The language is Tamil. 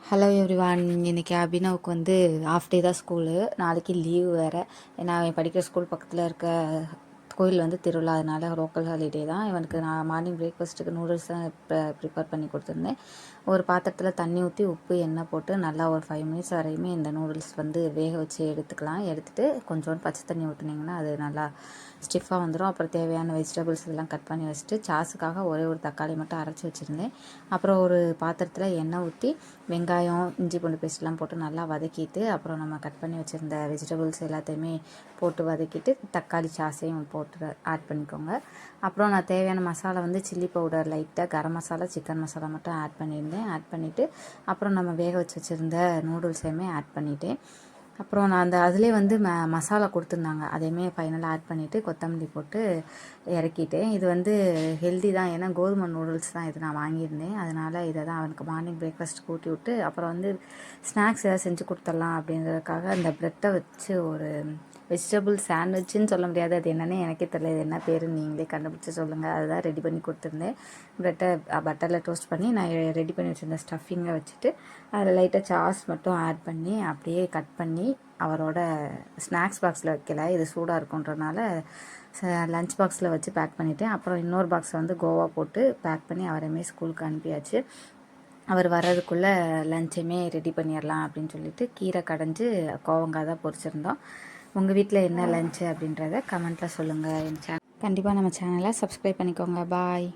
Hello everyone. இன்றைக்கி அபினவுக்கு வந்து ஆஃப் டே தான் ஸ்கூலு. நாளைக்கு லீவு வேறு. ஏன்னா அவன் படிக்கிற ஸ்கூல் பக்கத்தில் இருக்க கோயில் வந்து திருவிழா, அதனால லோக்கல் ஹாலிடே தான். இவனுக்கு நான் மார்னிங் பிரேக்ஃபாஸ்ட்டுக்கு நூடுல்ஸ் தான் ப்ரிப்பேர் பண்ணி கொடுத்துருந்தேன். ஒரு பாத்திரத்தில் தண்ணி ஊற்றி உப்பு எண்ணெய் போட்டு நல்லா ஒரு 5 மினிட்ஸ் வரையுமே இந்த நூடுல்ஸ் வந்து வேக வச்சு எடுத்துக்கலாம். எடுத்துகிட்டு கொஞ்சோண்டு பச்சை தண்ணி ஊற்றுனீங்கன்னா அது நல்லா ஸ்டிஃபாக வந்துடும். அப்புறம் தேவையான வெஜிடபிள்ஸ் இதெல்லாம் கட் பண்ணி வச்சுட்டு சாஸுக்காக ஒரே ஒரு தக்காளி மட்டும் அரைச்சி வச்சுருந்தேன். அப்புறம் ஒரு பாத்திரத்தில் எண்ணெய் ஊற்றி வெங்காயம் இஞ்சி பூண்டு பேஸ்ட்லாம் போட்டு நல்லா வதக்கிட்டு, அப்புறம் நம்ம கட் பண்ணி வச்சுருந்த வெஜிடபிள்ஸ் எல்லாத்தையுமே போட்டு வதக்கிட்டு தக்காளி சாஸையும் போட்டு ஆட் பண்ணிக்கோங்க. அப்புறம் நான் தேவையான மசாலா வந்து சில்லி பவுடர், லைட்டாக கரம் மசாலா, சிக்கன் மசாலா மட்டும் ஆட் பண்ணியிருந்தேன். ஆட் பண்ணிவிட்டு அப்புறம் நம்ம வேக வச்சுருந்த நூடுல்ஸையுமே ஆட் பண்ணிவிட்டேன். அப்புறம் நான் அதிலே வந்து மசாலா கொடுத்துருந்தாங்க, அதையுமே ஃபைனலாக ஆட் பண்ணிவிட்டு கொத்தமல்லி போட்டு இறக்கிட்டேன். இது வந்து ஹெல்தி தான், ஏன்னா கோதுமை நூடுல்ஸ் தான் இது நான் வாங்கியிருந்தேன். அதனால் இதை தான் அவனுக்கு மார்னிங் பிரேக்ஃபாஸ்ட் கூட்டி விட்டு அப்புறம் வந்து ஸ்நாக்ஸ் ஏதாவது செஞ்சு கொடுத்துடலாம் அப்படின்றதுக்காக அந்த ப்ரெட்டை வச்சு ஒரு வெஜிடபிள் சாண்ட்விச்சுன்னு சொல்ல முடியாது, அது என்னென்னு எனக்கே தெரியல, இது என்ன பேருன்னு நீங்களே கண்டுபிடிச்சி சொல்லுங்கள். அதுதான் ரெடி பண்ணி கொடுத்துருந்தேன். ப்ரெட்டை பட்டரில் டோஸ்ட் பண்ணி நான் ரெடி பண்ணி வச்சுருந்தேன் ஸ்டஃபிங்கை வச்சுட்டு அதில் லைட்டாக சாஸ் மட்டும் ஆட் பண்ணி அப்படியே கட் பண்ணி அவரோட ஸ்நாக்ஸ் பாக்ஸில் வைக்கல, இது சூடாக இருக்குன்றனால லஞ்ச் பாக்ஸில் வச்சு பேக் பண்ணிவிட்டேன். அப்புறம் இன்னொரு பாக்ஸை வந்து கோவா போட்டு பேக் பண்ணி அவரையுமே ஸ்கூலுக்கு அனுப்பியாச்சு. அவர் வர்றதுக்குள்ளே லஞ்சையுமே ரெடி பண்ணிடலாம் அப்படின்னு சொல்லிட்டு கீரை கடைஞ்சி கோவங்காய் தான் பொரிச்சிருந்தோம். உங்கள் வீட்டில் என்ன லஞ்சு அப்படின்றத கமெண்ட்டில் சொல்லுங்கள். கண்டிப்பாக நம்ம சேனலை சப்ஸ்கிரைப் பண்ணிக்கோங்க. பாய்.